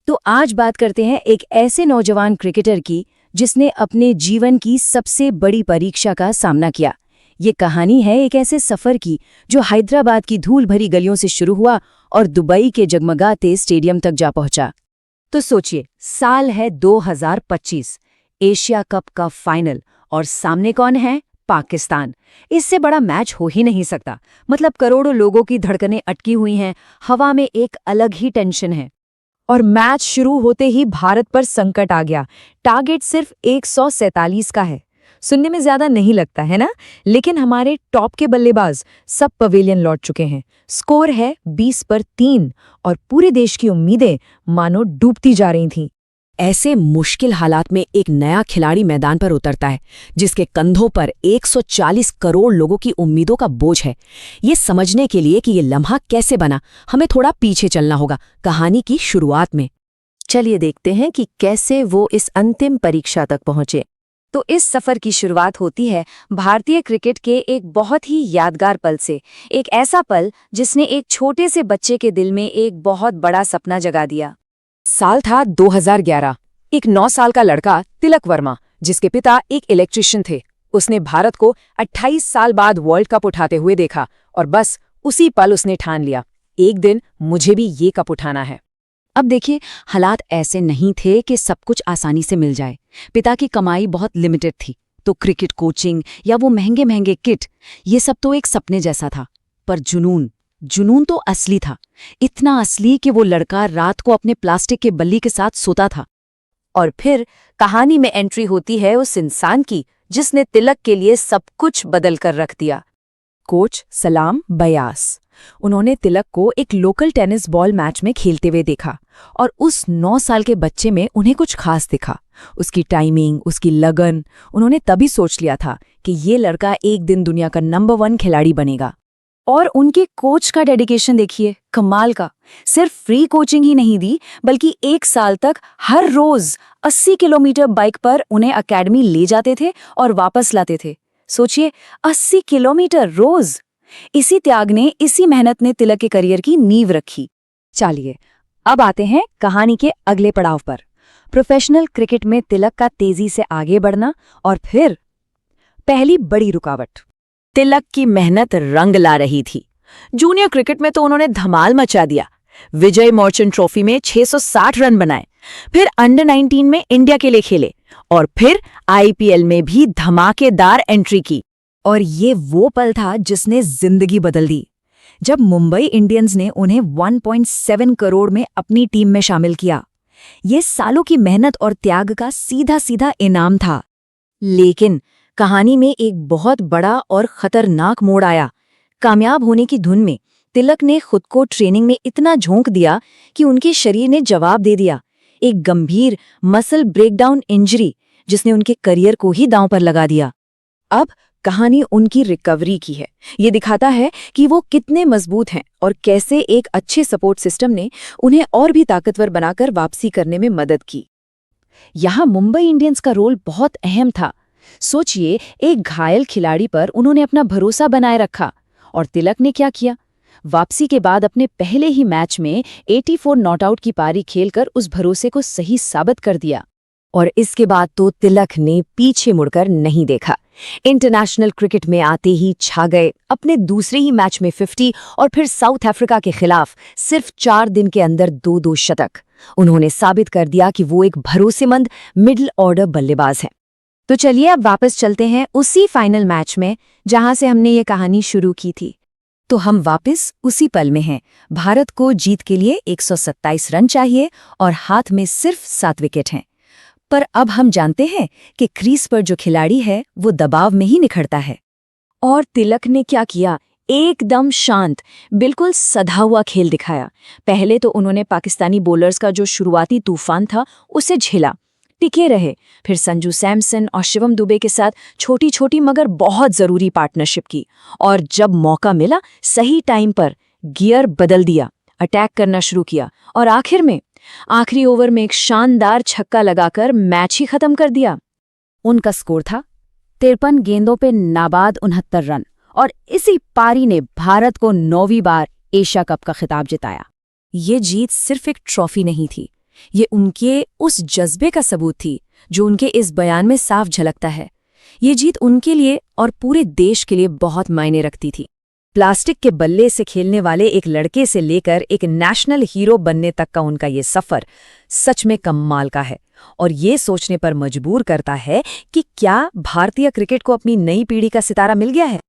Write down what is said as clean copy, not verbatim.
तो आज बात करते हैं एक ऐसे नौजवान क्रिकेटर की जिसने अपने जीवन की सबसे बड़ी परीक्षा का सामना किया। ये कहानी है एक ऐसे सफर की जो हैदराबाद की धूल भरी गलियों से शुरू हुआ और दुबई के जगमगाते स्टेडियम तक जा पहुंचा। तो सोचिए, साल है 2025, एशिया कप का फाइनल और सामने कौन है? पाकिस्तान। इससे बड़ा मैच हो ही नहीं सकता। मतलब करोड़ों लोगों की धड़कनें अटकी हुई हैं, हवा में एक अलग ही टेंशन है। और मैच शुरू होते ही भारत पर संकट आ गया। टारगेट सिर्फ 147 का है। सुनने में ज्यादा नहीं लगता है ना, लेकिन हमारे टॉप के बल्लेबाज सब पवेलियन लौट चुके हैं। स्कोर है 20 पर 3 और पूरे देश की उम्मीदें मानो डूबती जा रही थीं। ऐसे मुश्किल हालात में एक नया खिलाड़ी मैदान पर उतरता है जिसके कंधों पर 140 करोड़ लोगों की उम्मीदों का बोझ है। ये समझने के लिए कि ये लम्हा कैसे बना, हमें थोड़ा पीछे चलना होगा, कहानी की शुरुआत में। चलिए देखते हैं कि कैसे वो इस अंतिम परीक्षा तक पहुंचे। तो इस सफर की शुरुआत होती है भारतीय क्रिकेट के एक बहुत ही यादगार पल से। एक ऐसा पल जिसने एक छोटे से बच्चे के दिल में एक बहुत बड़ा सपना जगा दिया। साल था 2011। एक 9 साल का लड़का तिलक वर्मा, जिसके पिता एक इलेक्ट्रिशियन थे, उसने भारत को 28 साल बाद वर्ल्ड कप उठाते हुए देखा और बस उसी पल उसने ठान लिया, एक दिन मुझे भी ये कप उठाना है। अब देखिए, हालात ऐसे नहीं थे कि सब कुछ आसानी से मिल जाए। पिता की कमाई बहुत लिमिटेड थी, तो क्रिकेट कोचिंग या वो महंगे महंगे किट, ये सब तो एक सपने जैसा था। पर जुनून तो असली था, इतना असली कि वो लड़का रात को अपने प्लास्टिक के बल्ली के साथ सोता था। और फिर कहानी में एंट्री होती है उस इंसान की जिसने तिलक के लिए सब कुछ बदल कर रख दिया। कोच सलाम बयास। उन्होंने तिलक को एक लोकल टेनिस बॉल मैच में खेलते हुए देखा और उस 9 साल के बच्चे में उन्हें कुछ खास दिखा। उसकी टाइमिंग, उसकी लगन। उन्होंने तभी सोच लिया था कि ये लड़का एक दिन दुनिया का नंबर 1 खिलाड़ी बनेगा। और उनके कोच का डेडिकेशन देखिए, कमाल का। सिर्फ फ्री कोचिंग ही नहीं दी, बल्कि 1 साल तक हर रोज 80 किलोमीटर बाइक पर उन्हें एकेडमी ले जाते थे और वापस लाते थे। सोचिए, 80 किलोमीटर रोज। इसी त्याग ने, इसी मेहनत ने तिलक के करियर की नींव रखी। चलिए, अब आते हैं कहानी के अगले पड़ाव पर। प्रोफेशनल क्रिकेट में तिलक का तेजी से आगे बढ़ना और फिर पहली बड़ी रुकावट। तिलक की मेहनत रंग ला रही थी। जूनियर क्रिकेट में तो उन्होंने धमाल मचा दिया। विजय मर्चेंट ट्रॉफी में 660 रन बनाए, फिर अंडर 19 में इंडिया के लिए खेले और फिर आईपीएल में भी धमाकेदार एंट्री की। और ये वो पल था जिसने जिंदगी बदल दी, जब मुंबई इंडियंस ने उन्हें 1.7 करोड़ में अपनी टीम में शामिल किया। ये सालों की मेहनत और त्याग का सीधा सीधा इनाम था। लेकिन कहानी में एक बहुत बड़ा और खतरनाक मोड़ आया। कामयाब होने की धुन में तिलक ने खुद को ट्रेनिंग में इतना झोंक दिया कि उनके शरीर ने जवाब दे दिया। एक गंभीर मसल ब्रेकडाउन इंजरी जिसने उनके करियर को ही दांव पर लगा दिया। अब कहानी उनकी रिकवरी की है। ये दिखाता है कि वो कितने मजबूत हैं और कैसे एक अच्छे सपोर्ट सिस्टम ने उन्हें और भी ताकतवर बनाकर वापसी करने में मदद की। यहाँ मुंबई इंडियंस का रोल बहुत अहम था। सोचिए, एक घायल खिलाड़ी पर उन्होंने अपना भरोसा बनाए रखा और तिलक ने क्या किया? वापसी के बाद अपने पहले ही मैच में 84 नॉटआउट की पारी खेलकर उस भरोसे को सही साबित कर दिया। और इसके बाद तो तिलक ने पीछे मुड़कर नहीं देखा। इंटरनेशनल क्रिकेट में आते ही छा गए। अपने दूसरे ही मैच में 50 और फिर साउथ अफ्रीका के खिलाफ सिर्फ 4 दिन के अंदर 2 शतक। उन्होंने साबित कर दिया कि वो एक भरोसेमंद मिडिल ऑर्डर बल्लेबाज हैं। तो चलिए अब वापस चलते हैं उसी फाइनल मैच में जहां से हमने ये कहानी शुरू की थी। तो हम वापस उसी पल में हैं। भारत को जीत के लिए 127 रन चाहिए और हाथ में सिर्फ 7 विकेट हैं। पर अब हम जानते हैं कि क्रीज पर जो खिलाड़ी है वो दबाव में ही निखरता है। और तिलक ने क्या किया? एकदम शांत, बिल्कुल सधा हुआ खेल दिखाया। पहले तो उन्होंने पाकिस्तानी बॉलर्स का जो शुरुआती तूफान था उसे झेला, टिके रहे। फिर संजू सैमसन और शिवम दुबे के साथ छोटी छोटी मगर बहुत जरूरी पार्टनरशिप की और जब मौका मिला सही टाइम पर गियर बदल दिया, अटैक करना शुरू किया और आखिर में आखिरी ओवर में एक शानदार छक्का लगाकर मैच ही खत्म कर दिया। उनका स्कोर था 53 गेंदों पे नाबाद 69 रन और इसी पारी ने भारत को 9वीं बार एशिया कप का खिताब जिताया। ये जीत सिर्फ एक ट्रॉफी नहीं थी, ये उनके उस जज्बे का सबूत थी जो उनके इस बयान में साफ झलकता है। ये जीत उनके लिए और पूरे देश के लिए बहुत मायने रखती थी। प्लास्टिक के बल्ले से खेलने वाले एक लड़के से लेकर एक नेशनल हीरो बनने तक का उनका ये सफ़र सच में कमाल का है और ये सोचने पर मजबूर करता है कि क्या भारतीय क्रिकेट को अपनी नई पीढ़ी का सितारा मिल गया है।